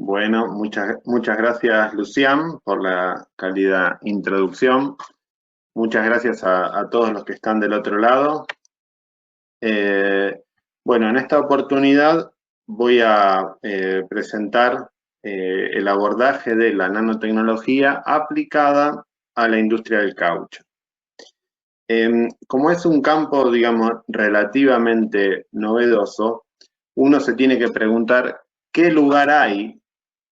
Bueno, muchas gracias, Lucián, por la cálida introducción. Muchas gracias a todos los que están del otro lado. Bueno, en esta oportunidad voy a presentar el abordaje de la nanotecnología aplicada a la industria del caucho. Como es un campo, digamos, relativamente novedoso, uno se tiene que preguntar qué lugar hay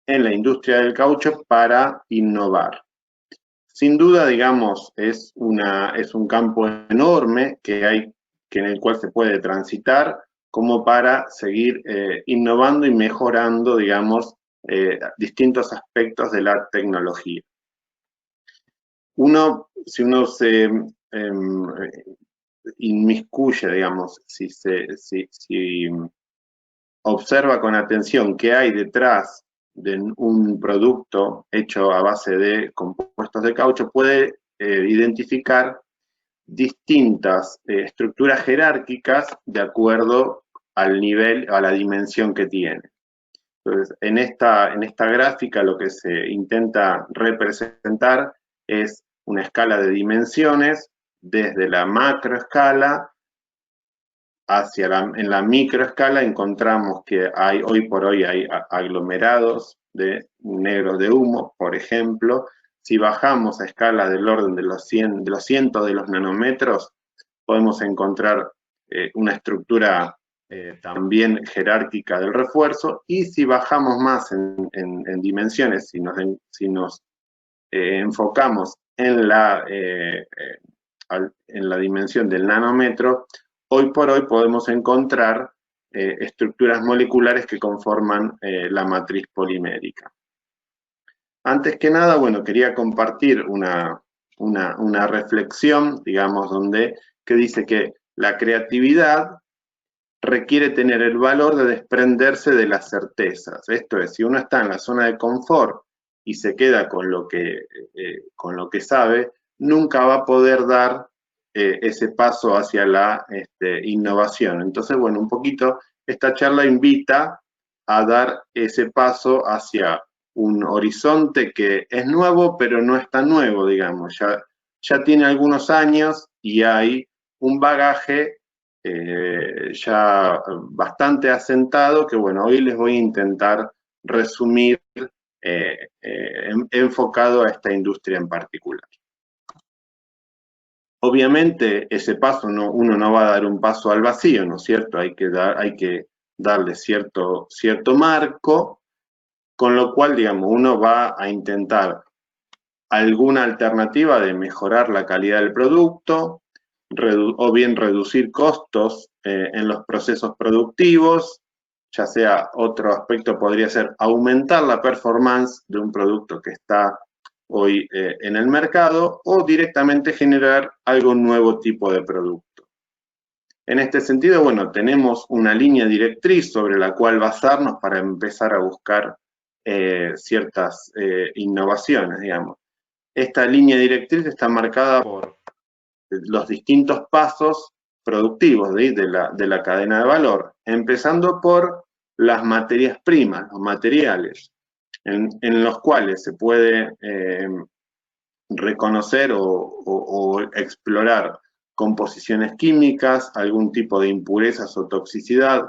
en la industria del caucho para innovar. Sin duda, digamos, es un campo enorme en el cual se puede transitar como para seguir innovando y mejorando, digamos, distintos aspectos de la tecnología. Si uno se inmiscuye, digamos, si observa con atención qué hay detrás de un producto hecho a base de compuestos de caucho, puede identificar distintas estructuras jerárquicas de acuerdo al nivel, a la dimensión que tiene. Entonces, en esta gráfica lo que se intenta representar es una escala de dimensiones desde la macroescala en la microescala encontramos que hoy por hoy hay aglomerados de negros de humo, por ejemplo. Si bajamos a escala del orden de los cientos de los nanómetros, podemos encontrar una estructura también jerárquica del refuerzo, y si bajamos más en dimensiones, si nos enfocamos en la dimensión del nanómetro, hoy por hoy podemos encontrar estructuras moleculares que conforman la matriz polimérica. Antes que nada, bueno, quería compartir una reflexión, digamos, que dice que la creatividad requiere tener el valor de desprenderse de las certezas. Esto es, si uno está en la zona de confort y se queda con lo que sabe, nunca va a poder dar ese paso hacia la innovación. Entonces, bueno, un poquito esta charla invita a dar ese paso hacia un horizonte que es nuevo, pero no es tan nuevo, digamos. Ya tiene algunos años y hay un bagaje ya bastante asentado que, bueno, hoy les voy a intentar resumir enfocado a esta industria en particular. Obviamente ese paso uno no va a dar un paso al vacío, ¿no es cierto? Hay que darle cierto marco, con lo cual, digamos, uno va a intentar alguna alternativa de mejorar la calidad del producto, o bien reducir costos en los procesos productivos, ya sea otro aspecto podría ser aumentar la performance de un producto que está hoy en el mercado, o directamente generar algún nuevo tipo de producto. En este sentido, bueno, tenemos una línea directriz sobre la cual basarnos para empezar a buscar ciertas innovaciones, digamos. Esta línea directriz está marcada por los distintos pasos productivos de la cadena de valor, empezando por las materias primas, los materiales, en los cuales se puede reconocer o explorar composiciones químicas, algún tipo de impurezas o toxicidad,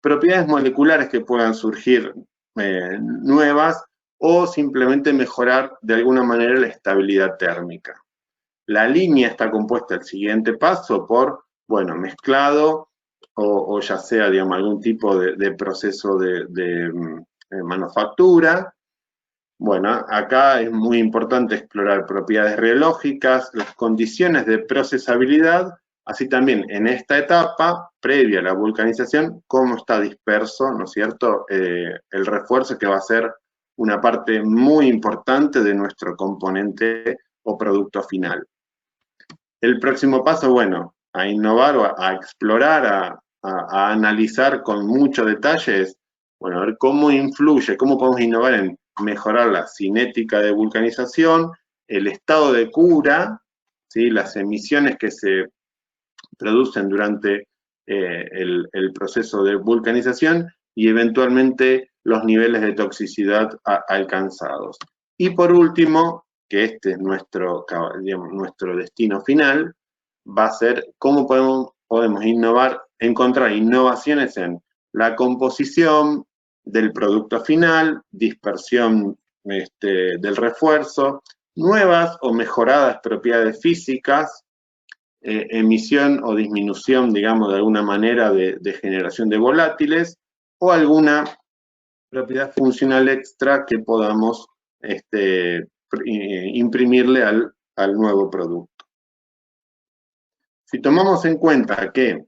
propiedades moleculares que puedan surgir nuevas, o simplemente mejorar de alguna manera la estabilidad térmica. La línea está compuesta el siguiente paso por, bueno, mezclado o ya sea, digamos, algún tipo de proceso de manufactura. Bueno, acá es muy importante explorar propiedades rheológicas, las condiciones de procesabilidad, así también en esta etapa, previa a la vulcanización, cómo está disperso, ¿no es cierto?, el refuerzo, que va a ser una parte muy importante de nuestro componente o producto final. El próximo paso, bueno, a innovar o a explorar, a analizar con mucho detalle es, bueno, a ver cómo influye, cómo podemos innovar en mejorar la cinética de vulcanización, el estado de cura, ¿sí?, las emisiones que se producen durante el proceso de vulcanización, y eventualmente los niveles de toxicidad alcanzados. Y por último, que este es nuestro, digamos, nuestro destino final, va a ser cómo podemos innovar, encontrar innovaciones en la composición del producto final, dispersión del refuerzo, nuevas o mejoradas propiedades físicas, emisión o disminución, digamos, de alguna manera de generación de volátiles, o alguna propiedad funcional extra que podamos imprimirle al nuevo producto. Si tomamos en cuenta que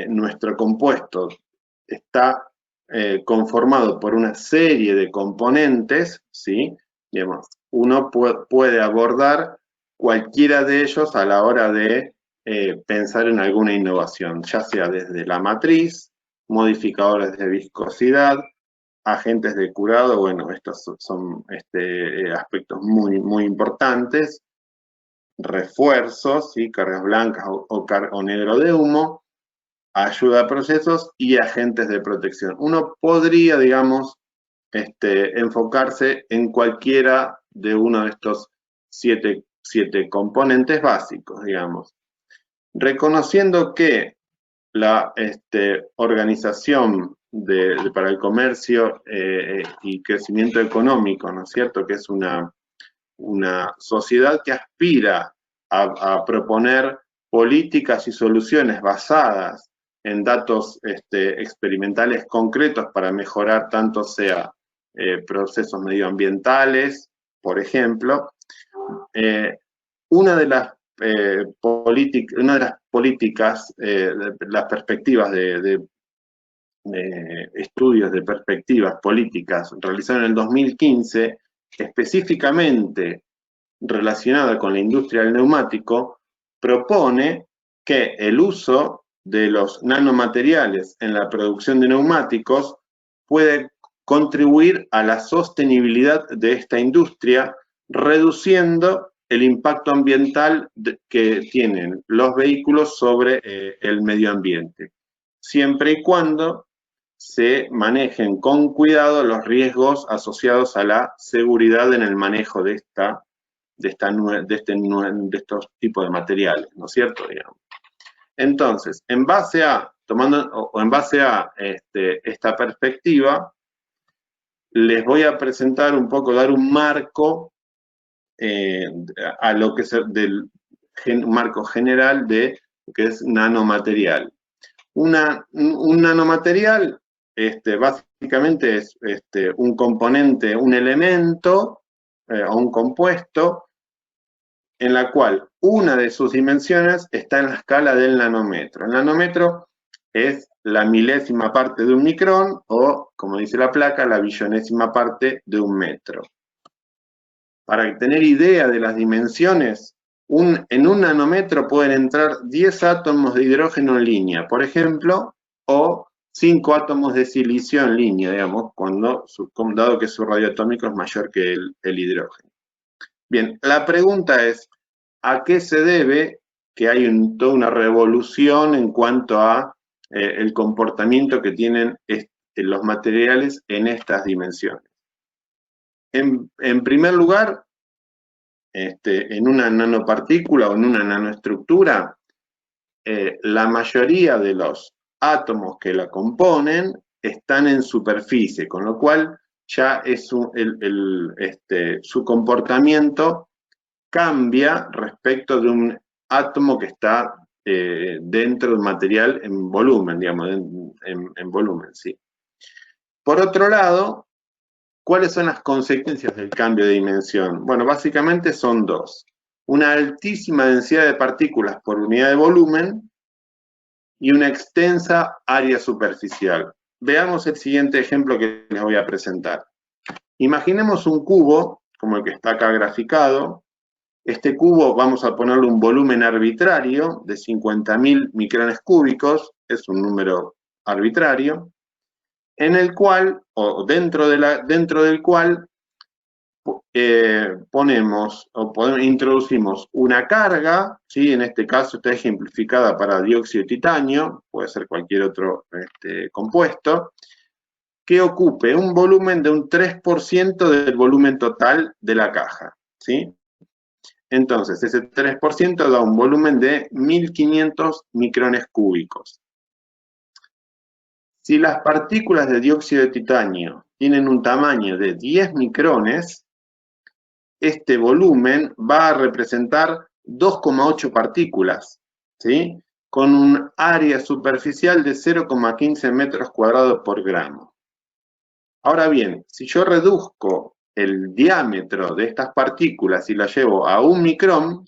nuestro compuesto está conformado por una serie de componentes, ¿sí? Digamos, uno puede abordar cualquiera de ellos a la hora de pensar en alguna innovación, ya sea desde la matriz, modificadores de viscosidad, agentes de curado. Bueno, estos son aspectos muy importantes, refuerzos, ¿sí? Cargas blancas o negro de humo, ayuda a procesos y agentes de protección. Uno podría, digamos, enfocarse en cualquiera de uno de estos siete componentes básicos, digamos. Reconociendo que la organización para el comercio y crecimiento económico, ¿no es cierto?, que es una sociedad que aspira a proponer políticas y soluciones basadas en datos experimentales concretos para mejorar tanto sea procesos medioambientales, por ejemplo. Una de las políticas, las perspectivas de estudios de perspectivas políticas realizados en el 2015, específicamente relacionada con la industria del neumático, propone que el uso de los nanomateriales en la producción de neumáticos puede contribuir a la sostenibilidad de esta industria, reduciendo el impacto ambiental que tienen los vehículos sobre el medio ambiente, siempre y cuando se manejen con cuidado los riesgos asociados a la seguridad en el manejo de estos tipos de materiales, ¿no es cierto? Digamos. Entonces, en base a esta perspectiva, les voy a presentar un poco, dar un marco a lo que es un marco general de lo que es nanomaterial. Un nanomaterial básicamente es un componente, un elemento o un compuesto en la cual una de sus dimensiones está en la escala del nanómetro. El nanómetro es la milésima parte de un micrón o, como dice la placa, la billonésima parte de un metro. Para tener idea de las dimensiones, en un nanómetro pueden entrar 10 átomos de hidrógeno en línea, por ejemplo, o 5 átomos de silicio en línea, digamos, dado que su radio atómico es mayor que el hidrógeno. Bien, la pregunta es, ¿a qué se debe que hay toda una revolución en cuanto a el comportamiento que tienen los materiales en estas dimensiones? En primer lugar, en una nanopartícula o en una nanoestructura, la mayoría de los átomos que la componen están en superficie, con lo cual ya es su comportamiento cambia respecto de un átomo que está dentro de un material en volumen, digamos, en volumen, sí. Por otro lado, ¿cuáles son las consecuencias del cambio de dimensión? Bueno, básicamente son dos. Una altísima densidad de partículas por unidad de volumen y una extensa área superficial. Veamos el siguiente ejemplo que les voy a presentar. Imaginemos un cubo, como el que está acá graficado. Este cubo vamos a ponerle un volumen arbitrario de 50.000 micrones cúbicos, es un número arbitrario, en el cual, o dentro del cual, introducimos una carga, ¿sí? En este caso está ejemplificada para dióxido de titanio, puede ser cualquier otro compuesto, que ocupe un volumen de un 3% del volumen total de la caja, ¿sí? Entonces, ese 3% da un volumen de 1500 micrones cúbicos. Si las partículas de dióxido de titanio tienen un tamaño de 10 micrones, este volumen va a representar 2,8 partículas, ¿sí? Con un área superficial de 0,15 metros cuadrados por gramo. Ahora bien, si yo reduzco el diámetro de estas partículas y las llevo a 1 micrón,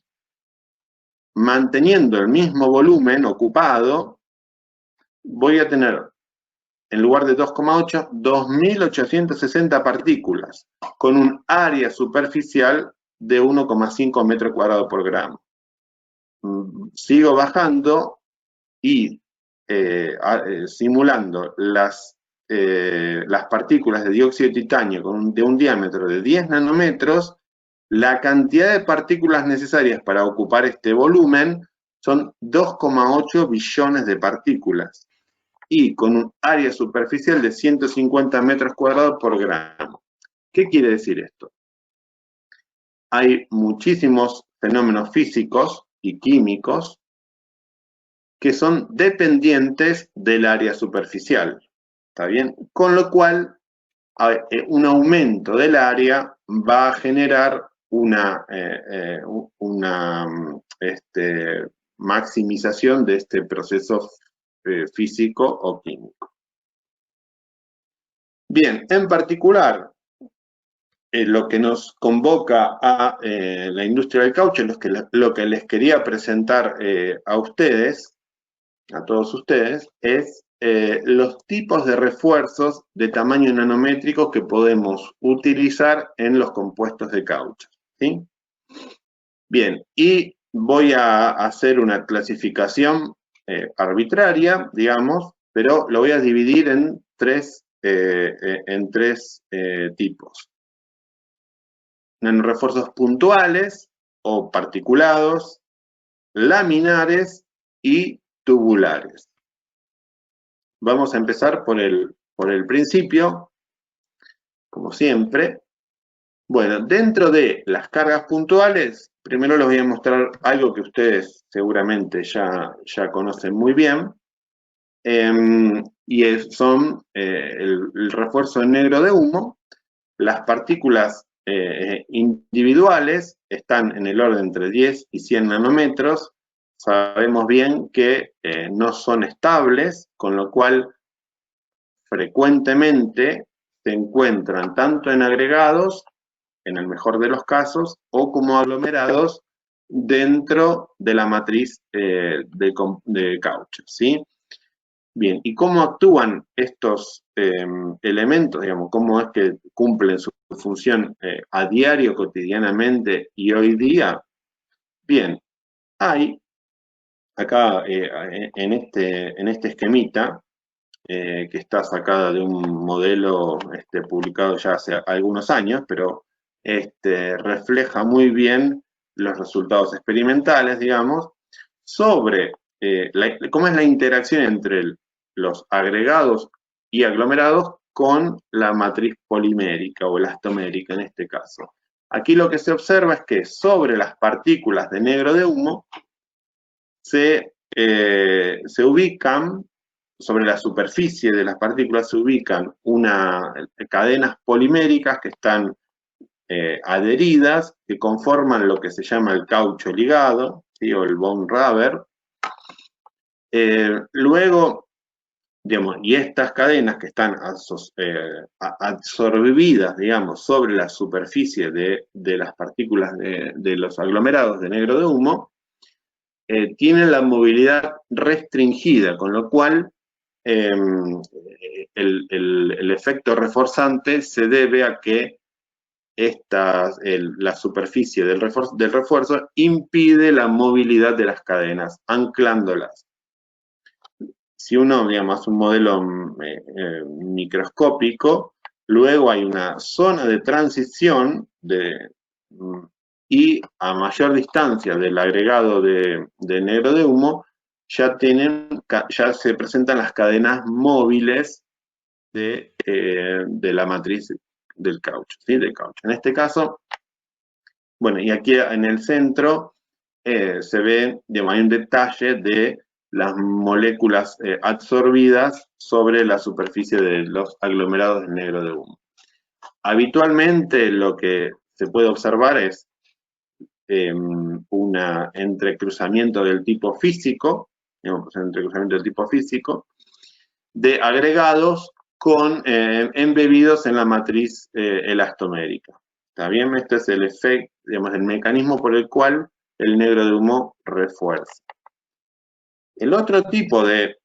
manteniendo el mismo volumen ocupado, voy a tener, en lugar de 2,8, 2.860 partículas, con un área superficial de 1,5 metros cuadrados por gramo. Sigo bajando y simulando las partículas de dióxido de titanio de un diámetro de 10 nanómetros, la cantidad de partículas necesarias para ocupar este volumen son 2,8 billones de partículas y con un área superficial de 150 metros cuadrados por gramo. ¿Qué quiere decir esto? Hay muchísimos fenómenos físicos y químicos que son dependientes del área superficial, ¿está bien? Con lo cual, un aumento del área va a generar una maximización de este proceso físico o químico. Bien, en particular, lo que nos convoca a la industria del caucho, lo que les quería presentar a ustedes, a todos ustedes, es los tipos de refuerzos de tamaño nanométrico que podemos utilizar en los compuestos de caucho, ¿sí? Bien, y voy a hacer una clasificación arbitraria, digamos, pero lo voy a dividir en tres tipos. Nanorefuerzos puntuales o particulados, laminares y tubulares. Vamos a empezar por el principio, como siempre. Bueno, dentro de las cargas puntuales, primero les voy a mostrar algo que ustedes seguramente ya conocen muy bien, y son el refuerzo en negro de humo. Las partículas individuales están en el orden entre 10 y 100 nanómetros. Sabemos bien que no son estables, con lo cual frecuentemente se encuentran tanto en agregados, en el mejor de los casos, o como aglomerados dentro de la matriz de caucho, ¿sí? Bien, ¿y cómo actúan estos elementos? Digamos, ¿cómo es que cumplen su función a diario, cotidianamente y hoy día? Bien, hay acá en este esquemita, que está sacada de un modelo publicado ya hace algunos años, pero refleja muy bien los resultados experimentales, digamos, sobre cómo es la interacción entre los agregados y aglomerados con la matriz polimérica o elastomérica en este caso. Aquí lo que se observa es que sobre las partículas de negro de humo se ubican, sobre la superficie de las partículas se ubican cadenas poliméricas que están adheridas, que conforman lo que se llama el caucho ligado, ¿sí? O el bone rubber. Luego, digamos, y estas cadenas que están absorbidas, digamos, sobre la superficie de las partículas de los aglomerados de negro de humo, tienen la movilidad restringida, con lo cual el efecto reforzante se debe a que la superficie del refuerzo impide la movilidad de las cadenas, anclándolas. Si uno, digamos, hace un modelo microscópico, luego hay una zona de transición y a mayor distancia del agregado de negro de humo, ya se presentan las cadenas móviles de la matriz del caucho, ¿sí? Del caucho. En este caso, bueno, y aquí en el centro se ve, digamos, hay un detalle de las moléculas absorbidas sobre la superficie de los aglomerados de negro de humo. Habitualmente lo que se puede observar es un entrecruzamiento del tipo físico, digamos, un entrecruzamiento del tipo físico, de agregados embebidos en la matriz elastomérica. ¿Está bien? Este es el efecto, digamos, el mecanismo por el cual el negro de humo refuerza. El otro tipo de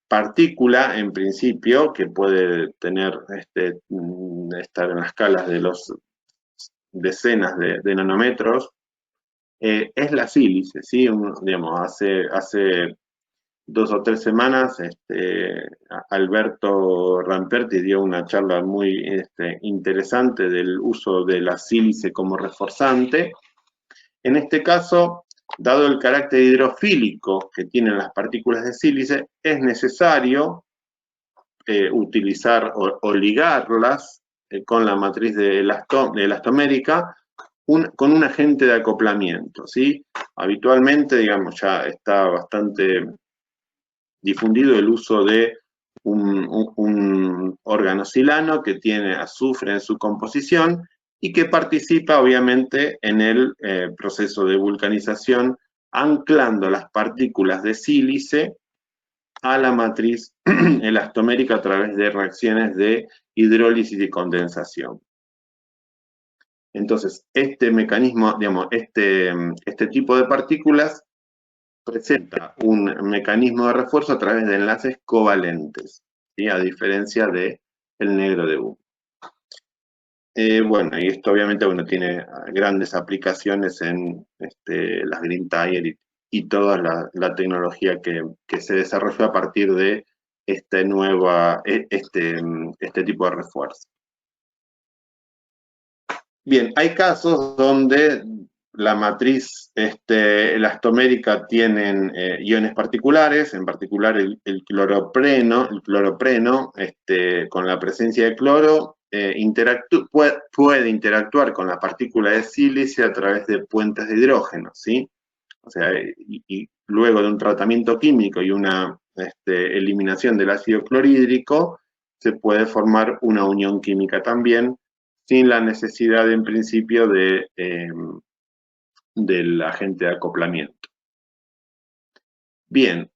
partícula, en principio, que puede tener, estar en las escalas de los decenas de nanómetros, es la sílice, ¿sí? Digamos, hace 2 o 3 semanas, Alberto Ramperti dio una charla muy interesante del uso de la sílice como reforzante. En este caso, dado el carácter hidrofílico que tienen las partículas de sílice, es necesario utilizar o ligarlas con la matriz de elastomérica con un agente de acoplamiento, ¿sí? Habitualmente, digamos, ya está bastante difundido el uso de un organosilano que tiene azufre en su composición y que participa obviamente en el proceso de vulcanización, anclando las partículas de sílice a la matriz elastomérica a través de reacciones de hidrólisis y condensación. Entonces, este mecanismo, digamos, este tipo de partículas presenta un mecanismo de refuerzo a través de enlaces covalentes, ¿sí? A diferencia del negro de humo. Bueno, y esto obviamente tiene grandes aplicaciones en las Green Tier y toda la tecnología que se desarrolló a partir de este tipo de refuerzo. Bien, hay casos donde la matriz elastomérica tienen iones particulares, en particular el cloropreno, con la presencia de cloro, puede interactuar con la partícula de sílice a través de puentes de hidrógeno, ¿sí? O sea, y luego de un tratamiento químico y una eliminación del ácido clorhídrico, se puede formar una unión química también, sin la necesidad en principio del agente de acoplamiento. Bien,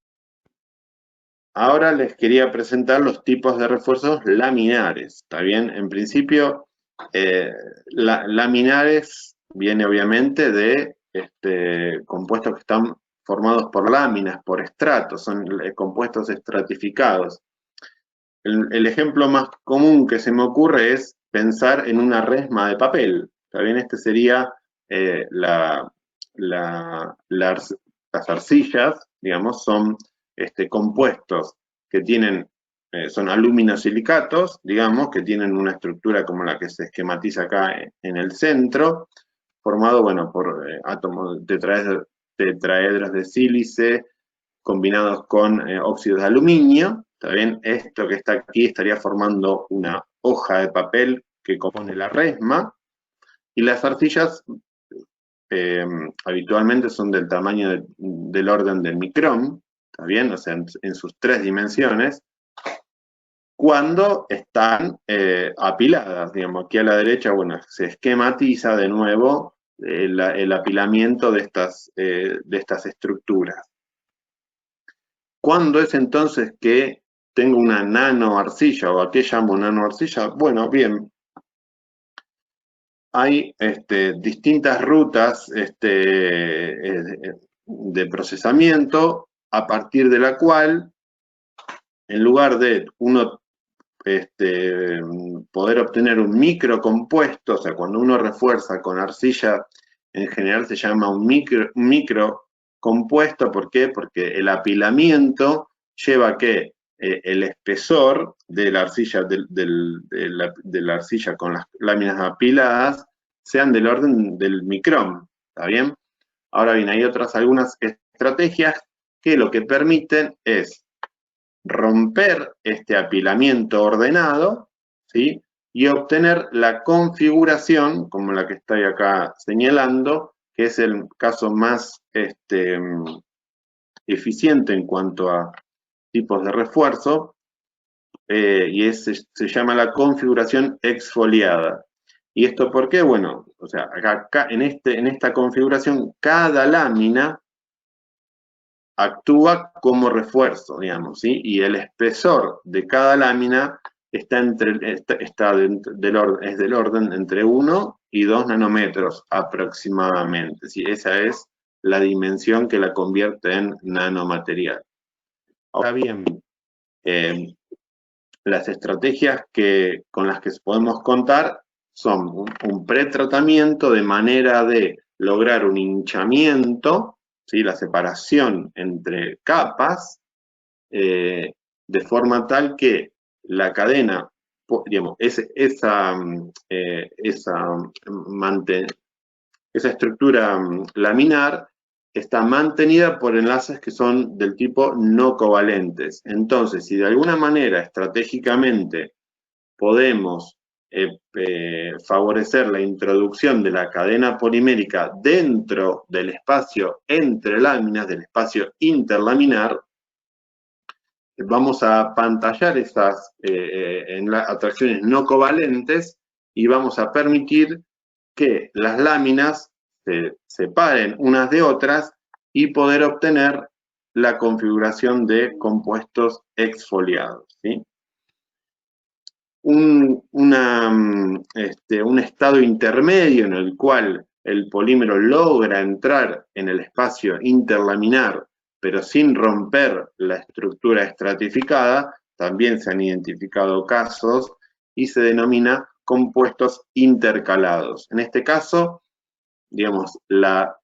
ahora les quería presentar los tipos de refuerzos laminares, ¿está bien? En principio, laminares viene obviamente de compuestos que están formados por láminas, por estratos, son compuestos estratificados. El ejemplo más común que se me ocurre es pensar en una resma de papel. También sería las arcillas, digamos, son compuestos que tienen, son aluminosilicatos, digamos, que tienen una estructura como la que se esquematiza acá en el centro, formado, bueno, por átomos tetraedros de sílice combinados con óxidos de aluminio. ¿Está bien? Esto que está aquí estaría formando una hoja de papel que compone la resma, y las arcillas habitualmente son del tamaño del orden del micrón, ¿está bien? O sea, en sus 3 dimensiones, cuando están apiladas, digamos, aquí a la derecha, bueno, se esquematiza de nuevo el apilamiento de estas estructuras. ¿Cuándo es entonces que tengo una nanoarcilla, o a qué llamo nanoarcilla? Bueno, bien, hay distintas rutas de procesamiento a partir de la cual, en lugar de uno poder obtener un microcompuesto, o sea, cuando uno refuerza con arcilla, en general se llama un microcompuesto. ¿Por qué? Porque el apilamiento lleva a que el espesor de la arcilla, de la arcilla con las láminas apiladas sean del orden del micrón, ¿está bien? Ahora bien, hay algunas estrategias que lo que permiten es romper este apilamiento ordenado, ¿sí? Y obtener la configuración, como la que estoy acá señalando, que es el caso más eficiente en cuanto a tipos de refuerzo, y se llama la configuración exfoliada. ¿Y esto por qué? Bueno, o sea, acá en esta configuración, cada lámina actúa como refuerzo, digamos, ¿sí? Y el espesor de cada lámina está es del orden entre 1 y 2 nanómetros aproximadamente, ¿sí? Esa es la dimensión que la convierte en nanomaterial. Ahora bien, las estrategias con las que podemos contar son un pretratamiento de manera de lograr un hinchamiento, ¿sí? La separación entre capas, de forma tal que la cadena, digamos, esa estructura laminar está mantenida por enlaces que son del tipo no covalentes. Entonces, si de alguna manera estratégicamente podemos favorecer la introducción de la cadena polimérica dentro del espacio entre láminas, del espacio interlaminar, vamos a pantallar esas atracciones no covalentes y vamos a permitir que las láminas se separen unas de otras y poder obtener la configuración de compuestos exfoliados, ¿sí? Un estado intermedio en el cual el polímero logra entrar en el espacio interlaminar, pero sin romper la estructura estratificada, también se han identificado casos y se denomina compuestos intercalados. En este caso, digamos, la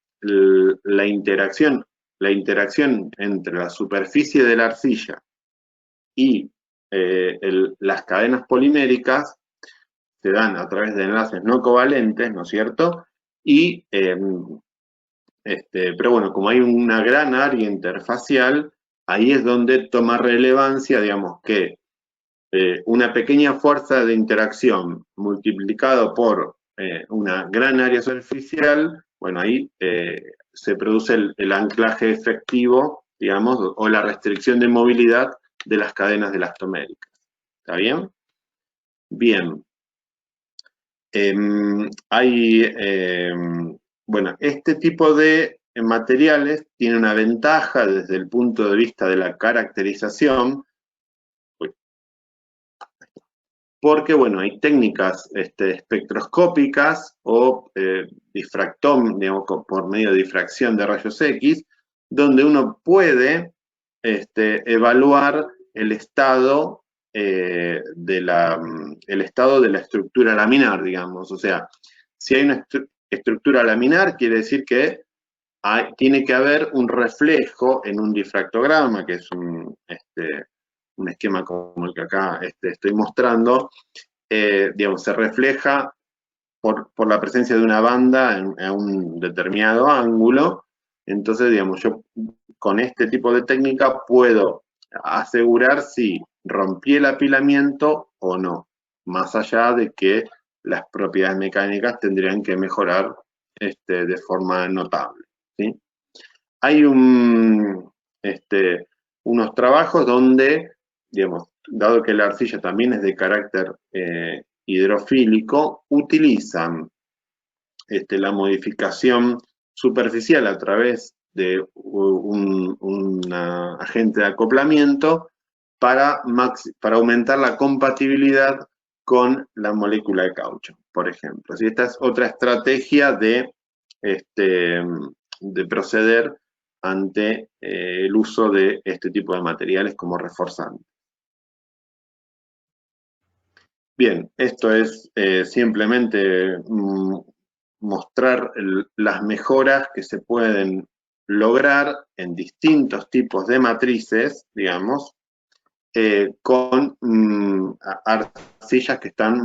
interacción entre la superficie de la arcilla y las cadenas poliméricas se dan a través de enlaces no covalentes, ¿no es cierto? Y, pero bueno, como hay una gran área interfacial, ahí es donde toma relevancia, digamos, que una pequeña fuerza de interacción multiplicado por una gran área superficial, bueno, ahí se produce el anclaje efectivo, digamos, o la restricción de movilidad de las cadenas elastoméricas. ¿Está bien? Bien. Bueno, este tipo de materiales tiene una ventaja desde el punto de vista de la caracterización, porque, bueno, hay técnicas espectroscópicas o digamos, por medio de difracción de rayos X, donde uno puede evaluar el estado de la estructura laminar, digamos. O sea, si hay una estructura laminar, quiere decir que tiene que haber un reflejo en un difractograma, que es un esquema como el que acá estoy mostrando, digamos, se refleja por la presencia de una banda en un determinado ángulo. Entonces, digamos, yo con este tipo de técnica puedo asegurar si rompí el apilamiento o no, más allá de que las propiedades mecánicas tendrían que mejorar de forma notable, ¿sí? Hay unos trabajos donde, digamos, dado que la arcilla también es de carácter hidrofílico, utilizan la modificación superficial a través de un agente de acoplamiento para aumentar la compatibilidad con la molécula de caucho, por ejemplo. ¿Sí? Esta es otra estrategia de proceder ante el uso de este tipo de materiales como reforzantes. Bien, esto es simplemente mostrar las mejoras que se pueden lograr en distintos tipos de matrices, digamos, con arcillas que están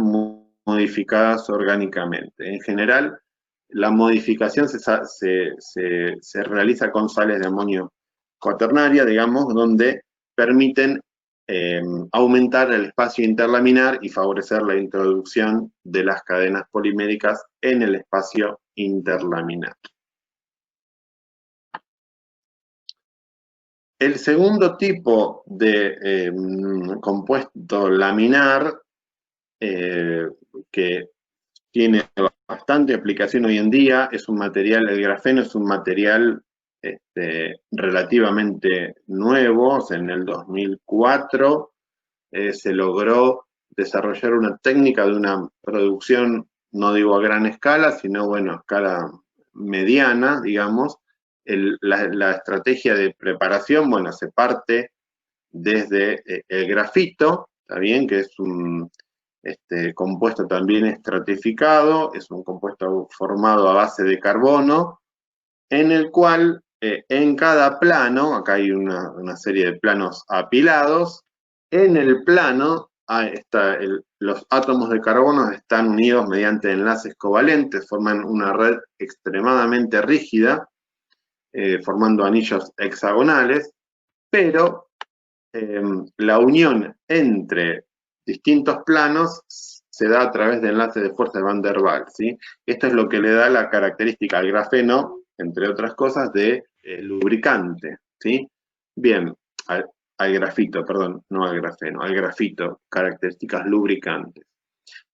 modificadas orgánicamente. En general, la modificación se realiza con sales de amonio cuaternaria, digamos, donde permiten aumentar el espacio interlaminar y favorecer la introducción de las cadenas poliméricas en el espacio interlaminar. El segundo tipo de compuesto laminar que tiene bastante aplicación hoy en día, es un material, el grafeno es un material relativamente nuevo, o sea, en el 2004 se logró desarrollar una técnica de una producción, no digo a gran escala, sino, bueno, a escala mediana, digamos. La estrategia de preparación, bueno, se parte desde el grafito, ¿está bien? Que es un compuesto también estratificado, es un compuesto formado a base de carbono, en el cual en cada plano, acá hay una serie de planos apilados, en el plano los átomos de carbono están unidos mediante enlaces covalentes, forman una red extremadamente rígida, formando anillos hexagonales, pero la unión entre distintos planos se da a través de enlaces de fuerza de Van der Waals, ¿sí? Esto es lo que le da la característica al grafeno, entre otras cosas, de lubricante, ¿sí? Bien, al grafito, perdón, no al grafeno, al grafito, características lubricantes.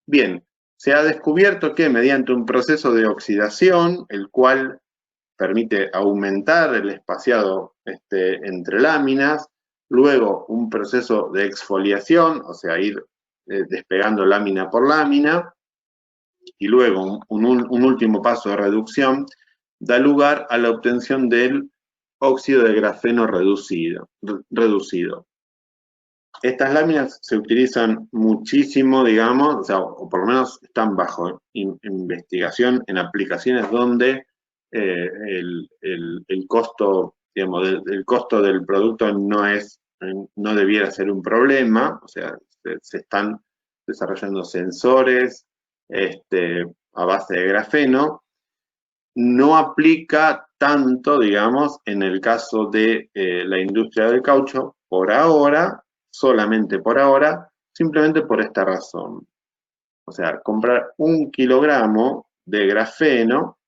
Bien, se ha descubierto que mediante un proceso de oxidación, el cual permite aumentar el espaciado entre láminas, luego un proceso de exfoliación, o sea, ir despegando lámina por lámina, y luego un último paso de reducción, da lugar a la obtención del óxido de grafeno reducido. Estas láminas se utilizan muchísimo, digamos, o sea, o por lo menos están bajo investigación en aplicaciones donde el costo, digamos, el costo del producto no debiera ser un problema, o sea, se están desarrollando sensores a base de grafeno. No aplica tanto, digamos, en el caso de la industria del caucho, por ahora, solamente por ahora, simplemente por esta razón. O sea, comprar 1 kilogramo de grafeno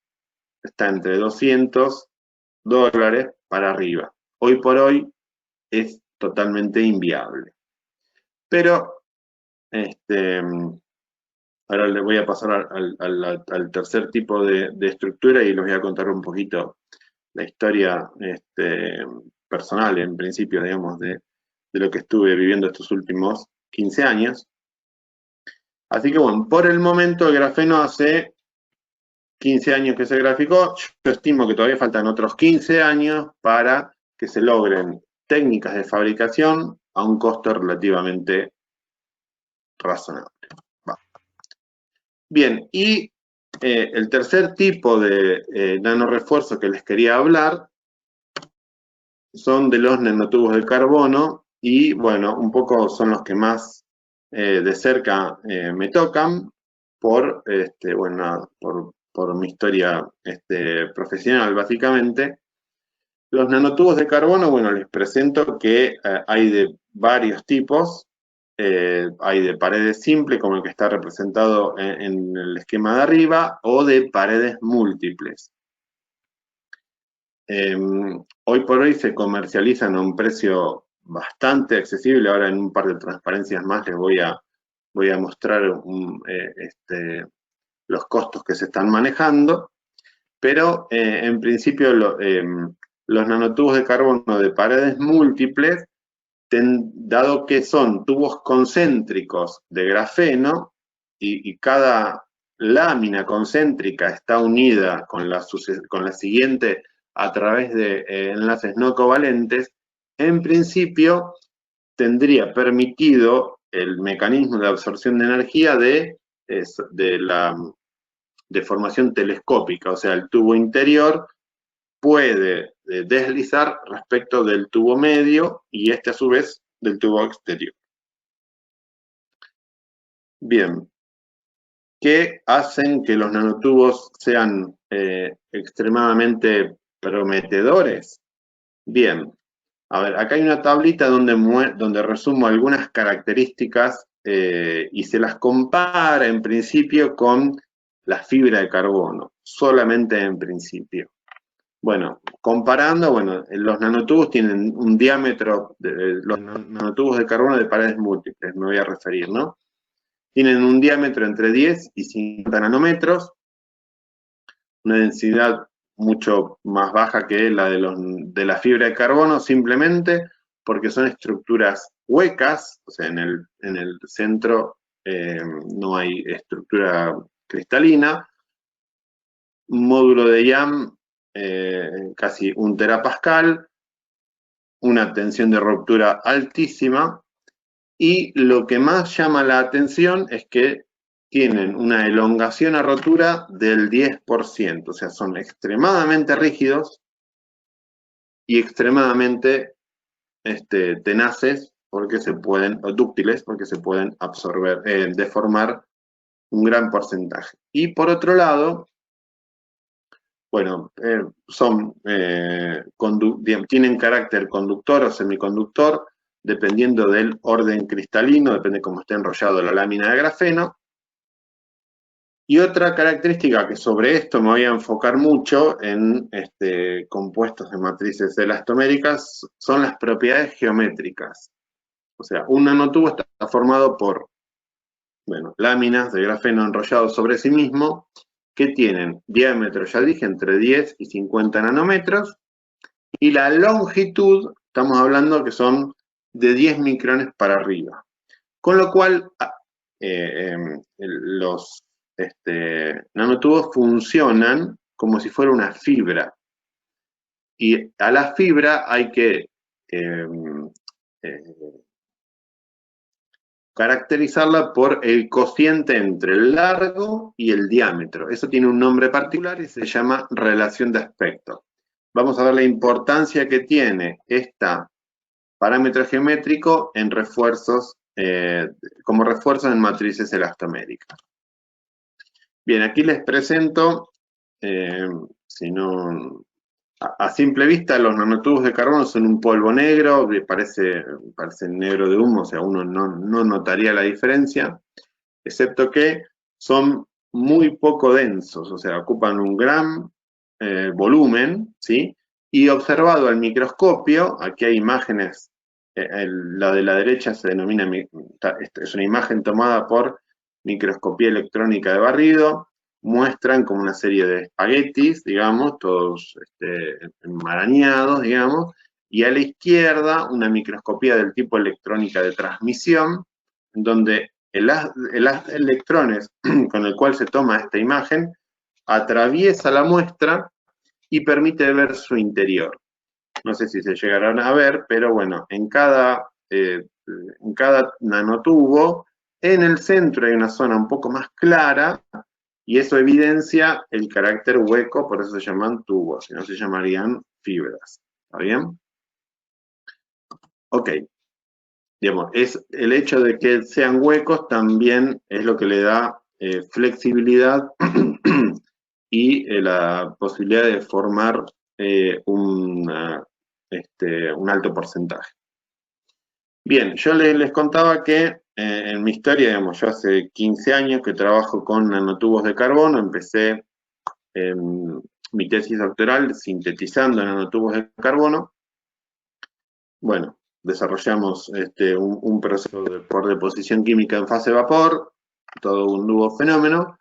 está entre $200 para arriba. Hoy por hoy es totalmente inviable. Pero, ahora le voy a pasar al tercer tipo de estructura y les voy a contar un poquito la historia personal, en principio, digamos, de lo que estuve viviendo estos últimos 15 años. Así que, bueno, por el momento el grafeno hace 15 años que se graficó. Yo estimo que todavía faltan otros 15 años para que se logren técnicas de fabricación a un costo relativamente razonable. Bien, y el tercer tipo de nanorefuerzo que les quería hablar son de los nanotubos de carbono y, bueno, un poco son los que más de cerca me tocan por, bueno, por mi historia profesional, básicamente. Los nanotubos de carbono, bueno, les presento que hay de varios tipos. Hay de paredes simples, como el que está representado en el esquema de arriba, o de paredes múltiples. Hoy por hoy se comercializan a un precio bastante accesible. Ahora en un par de transparencias más les voy a mostrar los costos que se están manejando. Pero en principio los nanotubos de carbono de paredes múltiples, dado que son tubos concéntricos de grafeno y cada lámina concéntrica está unida con la siguiente a través de enlaces no covalentes, en principio tendría permitido el mecanismo de absorción de energía de la deformación telescópica, o sea, el tubo interior puede deslizar respecto del tubo medio y a su vez del tubo exterior. Bien, ¿qué hacen que los nanotubos sean extremadamente prometedores? Bien, A ver, acá hay una tablita donde resumo algunas características y se las compara en principio con la fibra de carbono, solamente en principio. Bueno, comparando, bueno, los nanotubos tienen un diámetro, los nanotubos de carbono de paredes múltiples, me voy a referir, ¿no? Tienen un diámetro entre 10 y 50 nanómetros, una densidad mucho más baja que la de la fibra de carbono, simplemente porque son estructuras huecas, o sea, en el centro no hay estructura cristalina, un módulo de YAM casi 1 terapascal, una tensión de ruptura altísima, y lo que más llama la atención es que tienen una elongación a rotura del 10%, o sea, son extremadamente rígidos y extremadamente tenaces porque se pueden, o dúctiles, porque se pueden absorber, deformar un gran porcentaje. Y por otro lado, bueno, tienen carácter conductor o semiconductor, dependiendo del orden cristalino, depende de cómo esté enrollado la lámina de grafeno. Y otra característica que sobre esto me voy a enfocar mucho en compuestos de matrices elastoméricas son las propiedades geométricas. O sea, un nanotubo está formado por, bueno, láminas de grafeno enrollado sobre sí mismo que tienen diámetro, ya dije, entre 10 y 50 nanómetros, y la longitud, estamos hablando que son de 10 micrones para arriba. Con lo cual, los nanotubos funcionan como si fuera una fibra. Y a la fibra hay que caracterizarla por el cociente entre el largo y el diámetro. Eso tiene un nombre particular y se llama relación de aspecto. Vamos a ver la importancia que tiene este parámetro geométrico en refuerzos, como refuerzos en matrices elastoméricas. Bien, aquí les presento, si no, a simple vista los nanotubos de carbono son un polvo negro, parece negro de humo, o sea, uno no notaría la diferencia, excepto que son muy poco densos, o sea, ocupan un gran volumen, ¿sí? Y observado al microscopio, aquí hay imágenes, la de la derecha se denomina, es una imagen tomada por microscopía electrónica de barrido, muestran como una serie de espaguetis, digamos, todos enmarañados, digamos, y a la izquierda una microscopía del tipo electrónica de transmisión, donde el haz de electrones con el cual se toma esta imagen atraviesa la muestra y permite ver su interior. No sé si se llegarán a ver, pero bueno, en cada nanotubo, en el centro hay una zona un poco más clara, y eso evidencia el carácter hueco, por eso se llaman tubos, si no se llamarían fibras. ¿Está bien? Ok. Digamos, el hecho de que sean huecos también es lo que le da flexibilidad y la posibilidad de formar un alto porcentaje. Bien, yo les contaba que en mi historia, digamos, yo hace 15 años que trabajo con nanotubos de carbono, empecé mi tesis doctoral sintetizando nanotubos de carbono. Bueno, desarrollamos un proceso por deposición química en fase vapor, todo un nuevo fenómeno,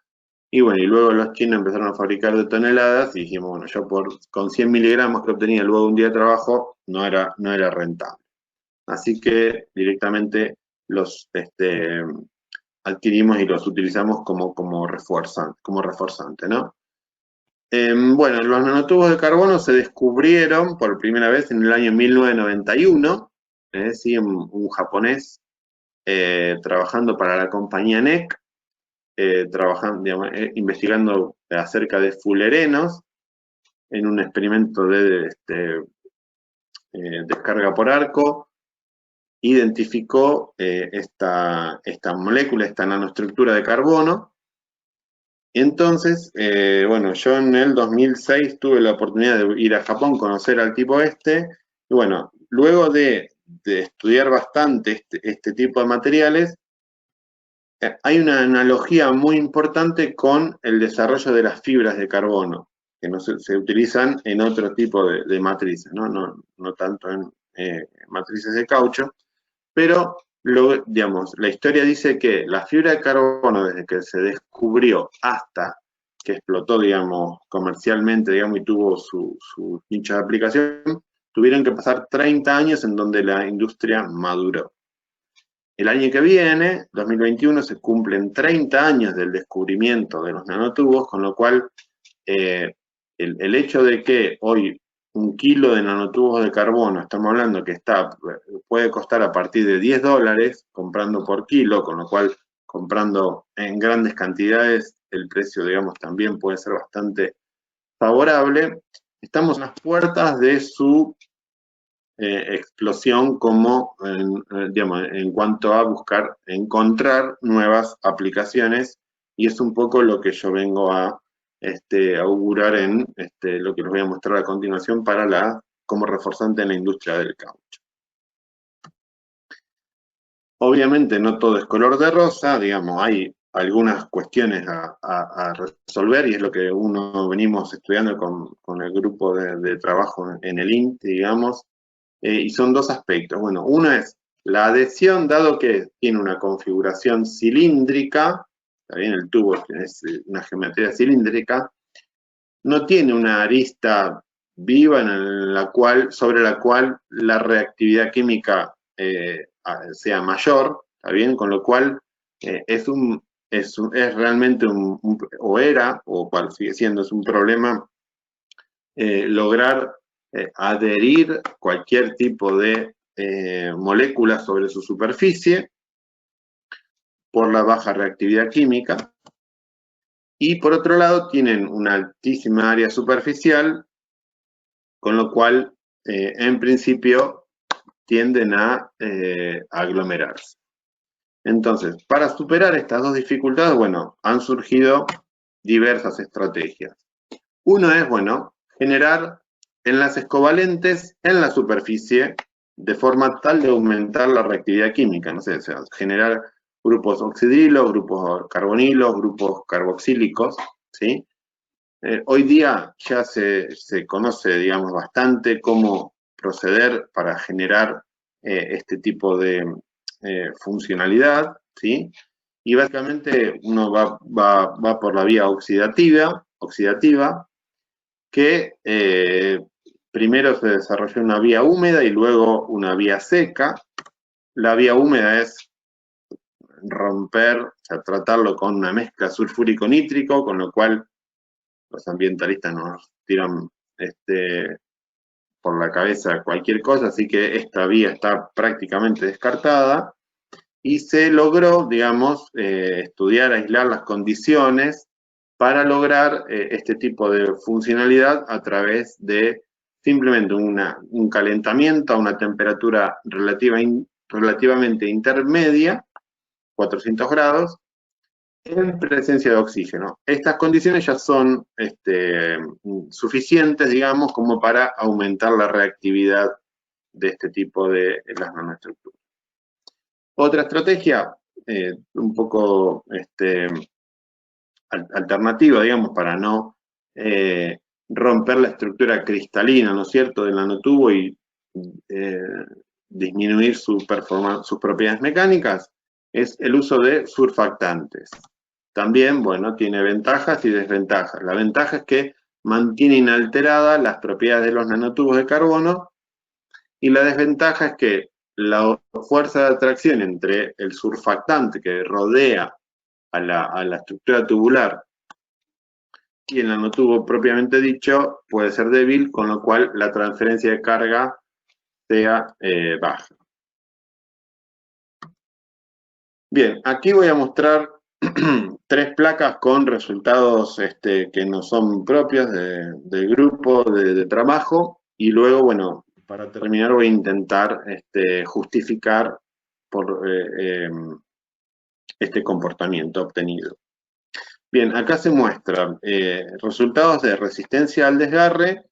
y bueno, y luego los chinos empezaron a fabricar de toneladas, y dijimos, bueno, yo con 100 miligramos que obtenía luego de un día de trabajo, no era rentable. Así que directamente los adquirimos y los utilizamos como reforzante, ¿no? Bueno, los nanotubos de carbono se descubrieron por primera vez en el año 1991, ¿sí? un japonés trabajando para la compañía NEC, investigando acerca de fullerenos en un experimento de descarga por arco, identificó esta molécula, esta nanoestructura de carbono. Entonces, bueno, yo en el 2006 tuve la oportunidad de ir a Japón, conocer al tipo y bueno, luego de estudiar bastante este tipo de materiales, hay una analogía muy importante con el desarrollo de las fibras de carbono, que no se utilizan en otro tipo de matrices, no tanto en matrices de caucho, pero digamos, la historia dice que la fibra de carbono, desde que se descubrió hasta que explotó, digamos, comercialmente, digamos, y tuvo su nicho de aplicación, tuvieron que pasar 30 años en donde la industria maduró. El año que viene, 2021, se cumplen 30 años del descubrimiento de los nanotubos, con lo cual el hecho de que hoy 1 kilo de nanotubos de carbono, estamos hablando que puede costar a partir de $10 comprando por kilo, con lo cual comprando en grandes cantidades el precio, digamos, también puede ser bastante favorable. Estamos en las puertas de su explosión como digamos, en cuanto a encontrar nuevas aplicaciones, y es un poco lo que yo vengo a augurar en lo que les voy a mostrar a continuación como reforzante en la industria del caucho. Obviamente no todo es color de rosa, digamos, hay algunas cuestiones a resolver, y es lo que venimos estudiando con el grupo de trabajo en el INT, digamos, y son dos aspectos. Bueno, uno es la adhesión, dado que tiene una configuración cilíndrica, está bien, el tubo es una geometría cilíndrica, no tiene una arista viva sobre la cual la reactividad química sea mayor, ¿está bien? Con lo cual es realmente o cual sigue siendo, es un problema lograr adherir cualquier tipo de molécula sobre su superficie por la baja reactividad química. Y por otro lado tienen una altísima área superficial, con lo cual en principio tienden a aglomerarse. Entonces, para superar estas dos dificultades, bueno, han surgido diversas estrategias. Uno es, bueno, generar enlaces covalentes en la superficie de forma tal de aumentar la reactividad química, no sé, o sea, generar grupos oxidrilos, grupos carbonilos, grupos carboxílicos, ¿sí? Hoy día ya se conoce, digamos, bastante cómo proceder para generar este tipo de funcionalidad, ¿sí? Y básicamente uno va por la vía oxidativa, que primero se desarrolló una vía húmeda y luego una vía seca. La vía húmeda es romper, o sea, tratarlo con una mezcla sulfúrico-nítrico, con lo cual los ambientalistas nos tiran por la cabeza cualquier cosa, así que esta vía está prácticamente descartada, y se logró, digamos, estudiar, aislar las condiciones para lograr este tipo de funcionalidad a través de simplemente un calentamiento a una temperatura relativamente intermedia, 400 grados, en presencia de oxígeno. Estas condiciones ya son suficientes, digamos, como para aumentar la reactividad de este tipo de las nanoestructuras. Otra estrategia, un poco alternativa, digamos, para no romper la estructura cristalina, ¿no es cierto?, del nanotubo y disminuir sus propiedades mecánicas, es el uso de surfactantes. También, bueno, tiene ventajas y desventajas. La ventaja es que mantiene inalteradas las propiedades de los nanotubos de carbono, y la desventaja es que la fuerza de atracción entre el surfactante que rodea a la estructura tubular y el nanotubo propiamente dicho puede ser débil, con lo cual la transferencia de carga sea baja. Bien, aquí voy a mostrar 3 placas con resultados que no son propios del grupo de trabajo, y luego, bueno, para terminar voy a intentar justificar por este comportamiento obtenido. Bien, acá se muestran resultados de resistencia al desgarre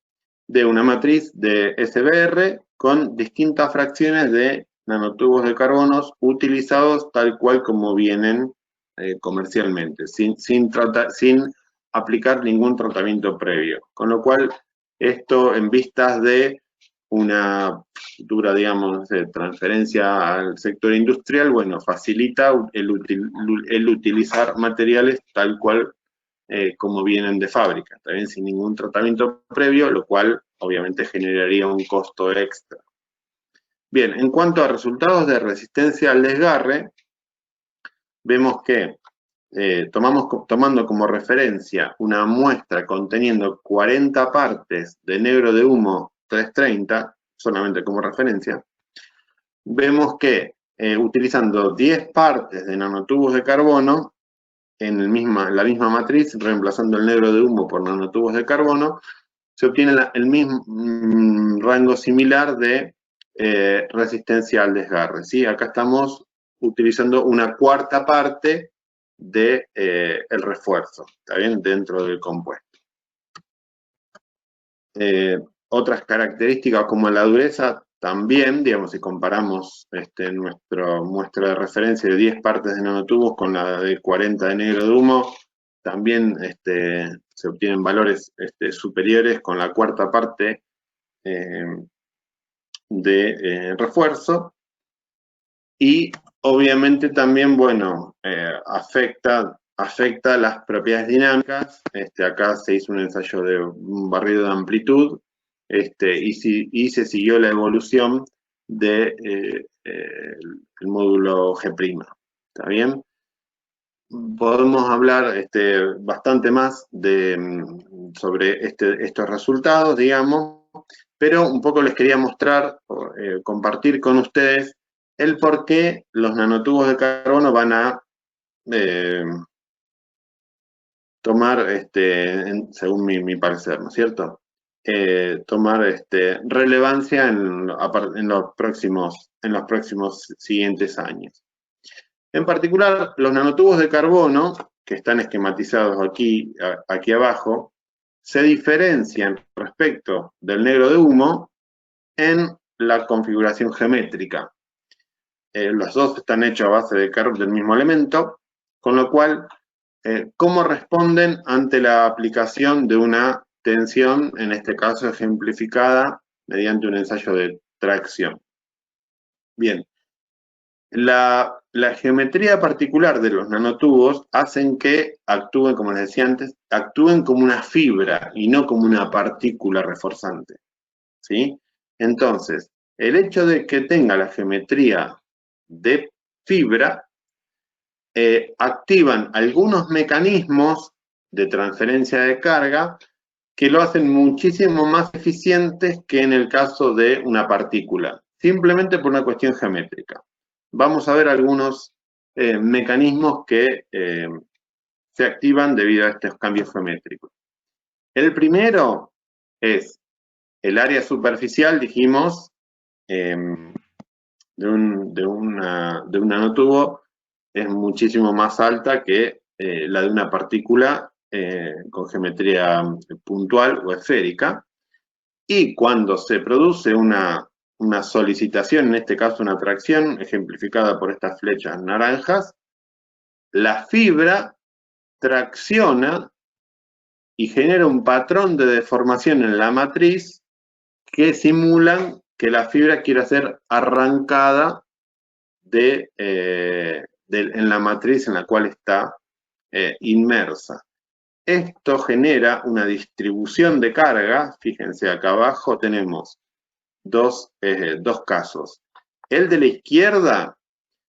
de una matriz de SBR con distintas fracciones de nanotubos de carbono utilizados tal cual como vienen comercialmente, sin aplicar ningún tratamiento previo. Con lo cual, esto en vistas de una futura, digamos, transferencia al sector industrial, bueno, facilita el utilizar materiales tal cual como vienen de fábrica, también sin ningún tratamiento previo, lo cual obviamente generaría un costo extra. Bien, en cuanto a resultados de resistencia al desgarre, vemos que tomando como referencia una muestra conteniendo 40 partes de negro de humo 330, solamente como referencia, vemos que utilizando 10 partes de nanotubos de carbono, en la misma matriz, reemplazando el negro de humo por nanotubos de carbono, se obtiene el mismo rango similar de resistencia al desgarre. ¿Sí? Acá estamos utilizando una cuarta parte del refuerzo, ¿está bien? Dentro del compuesto. Otras características como la dureza también, digamos, si comparamos nuestra muestra de referencia de 10 partes de nanotubos con la de 40 de negro de humo, también se obtienen valores superiores con la cuarta parte de refuerzo. Y obviamente también, bueno, afecta las propiedades dinámicas. Acá se hizo un ensayo de un barrido de amplitud y se siguió la evolución del módulo G'. ¿Está bien? Podemos hablar bastante más sobre estos resultados, digamos, pero un poco les quería mostrar, compartir con ustedes el por qué los nanotubos de carbono van a tomar, según mi parecer, ¿no es cierto? Tomar relevancia en los próximos siguientes años. En particular, los nanotubos de carbono, que están esquematizados aquí abajo, se diferencian respecto del negro de humo en la configuración geométrica. Los dos están hechos a base del mismo elemento, con lo cual, ¿cómo responden ante la aplicación de una tensión, en este caso ejemplificada mediante un ensayo de tracción? Bien. La geometría particular de los nanotubos hacen que actúen, como les decía antes, actúen como una fibra y no como una partícula reforzante, ¿sí? Entonces, el hecho de que tenga la geometría de fibra activan algunos mecanismos de transferencia de carga que lo hacen muchísimo más eficientes que en el caso de una partícula, simplemente por una cuestión geométrica. Vamos a ver algunos mecanismos que se activan debido a estos cambios geométricos. El primero es el área superficial, dijimos, de un nanotubo es muchísimo más alta que la de una partícula con geometría puntual o esférica. Y cuando se produce una solicitación, en este caso una tracción, ejemplificada por estas flechas naranjas, la fibra tracciona y genera un patrón de deformación en la matriz que simulan que la fibra quiera ser arrancada en la matriz en la cual está inmersa. Esto genera una distribución de carga. Fíjense, acá abajo tenemos dos casos. El de la izquierda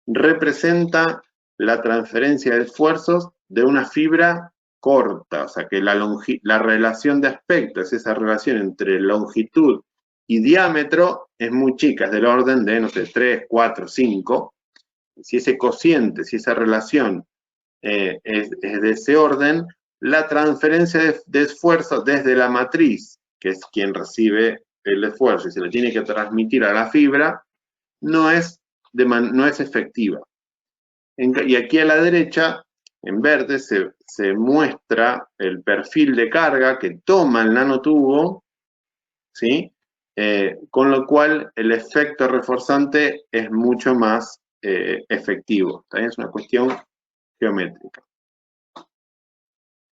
representa la transferencia de esfuerzos de una fibra corta, o sea que la relación de aspectos, esa relación entre longitud y diámetro es muy chica, es del orden de, no sé, 3, 4, 5. Si ese cociente, si esa relación es de ese orden, la transferencia de esfuerzo desde la matriz, que es quien recibe el esfuerzo y se le tiene que transmitir a la fibra, no es efectiva. Y aquí a la derecha, en verde, se muestra el perfil de carga que toma el nanotubo ¿sí? Con lo cual el efecto reforzante es mucho más efectivo. También es una cuestión geométrica.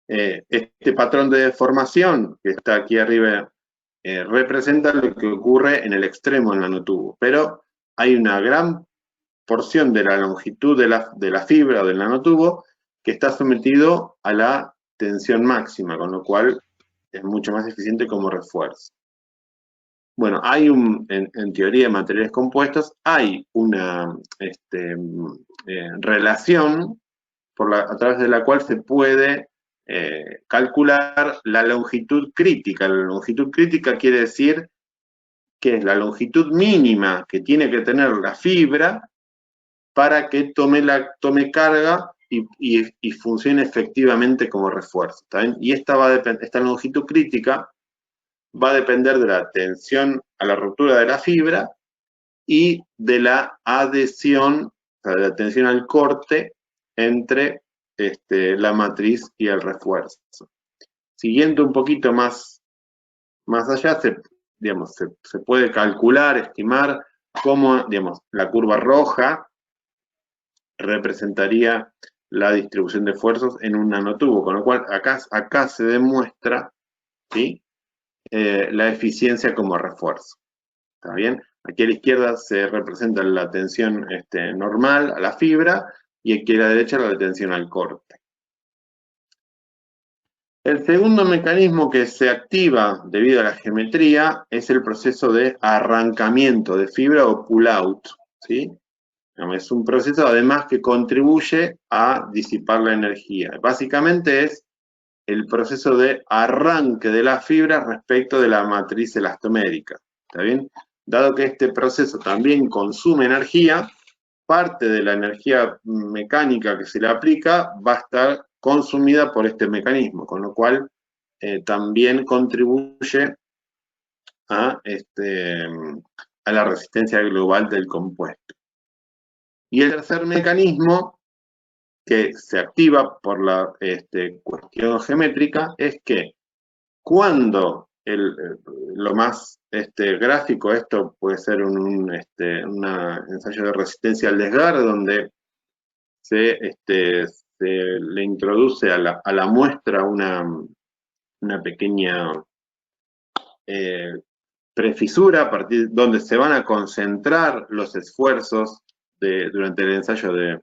Este patrón de deformación que está aquí arriba representa lo que ocurre en el extremo del nanotubo, pero hay una gran porción de la longitud de la fibra o del nanotubo que está sometido a la tensión máxima, con lo cual es mucho más eficiente como refuerzo. Bueno, hay en teoría de materiales compuestos, hay una relación a través de la cual se puede calcular la longitud crítica. La longitud crítica quiere decir que es la longitud mínima que tiene que tener la fibra para que tome carga y funcione efectivamente como refuerzo. ¿Está bien? Y esta longitud crítica va a depender de la tensión a la ruptura de la fibra y de la adhesión, o sea, de la tensión al corte entre la matriz y el refuerzo. Siguiendo un poquito más allá, se puede calcular, estimar cómo, la curva roja representaría la distribución de esfuerzos en un nanotubo, con lo cual acá se demuestra, ¿sí? La eficiencia como refuerzo. ¿Está bien? Aquí a la izquierda se representa la tensión normal a la fibra y aquí a la derecha la tensión al corte. El segundo mecanismo que se activa debido a la geometría es el proceso de arrancamiento de fibra o pull-out, ¿sí? Es un proceso además que contribuye a disipar la energía. Básicamente es el proceso de arranque de la fibra respecto de la matriz elastomérica. ¿Está bien? Dado que este proceso también consume energía, parte de la energía mecánica que se le aplica va a estar consumida por este mecanismo, con lo cual también contribuye a la resistencia global del compuesto. Y el tercer mecanismo que se activa por la cuestión geométrica es que cuando lo más gráfico, esto puede ser un ensayo de resistencia al desgarre, donde se le introduce a la muestra una pequeña prefisura a partir donde se van a concentrar los esfuerzos durante el ensayo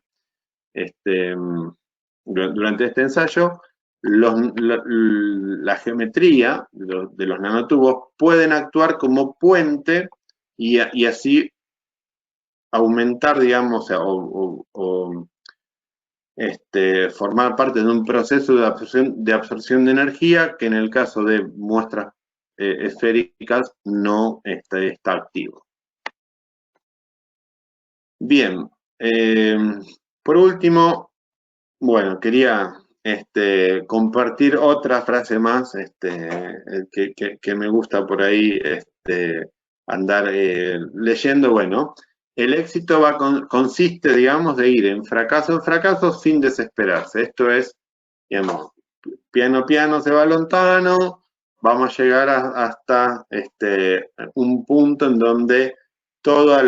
durante este ensayo, la geometría de los nanotubos pueden actuar como puente y así aumentar, digamos, o formar parte de un proceso de absorción de energía que en el caso de muestras esféricas no está activo. Bien, por último, bueno, quería compartir otra frase más que me gusta por ahí andar leyendo. Bueno, el éxito consiste, digamos, de ir en fracaso sin desesperarse. Esto es, digamos, piano piano se va lontano, vamos a llegar hasta un punto en donde todos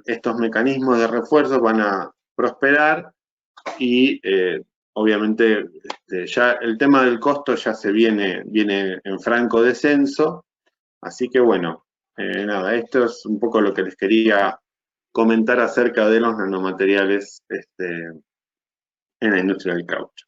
estos mecanismos de refuerzo van a prosperar y obviamente ya el tema del costo ya se viene en franco descenso, así que bueno, nada, esto es un poco lo que les quería comentar acerca de los nanomateriales en la industria del caucho.